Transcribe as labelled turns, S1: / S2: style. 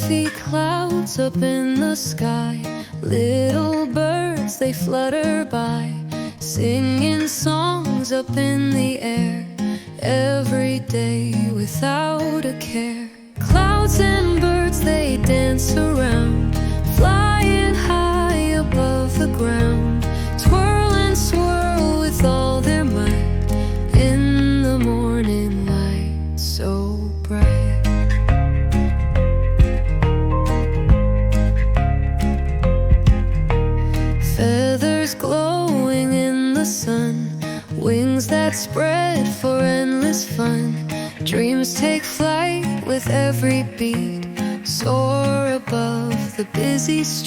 S1: fluffy clouds up in the sky. Little birds, they flutter by, singing songs up in the air, every day without a care. Clouds and birds, they dance around, flying high above the ground, twirl and swirl with all their might, in the morning light so bright. Feathers glowing in the sun, wings that spread for endless fun. Dreams take flight with every beat, soar above the busy street.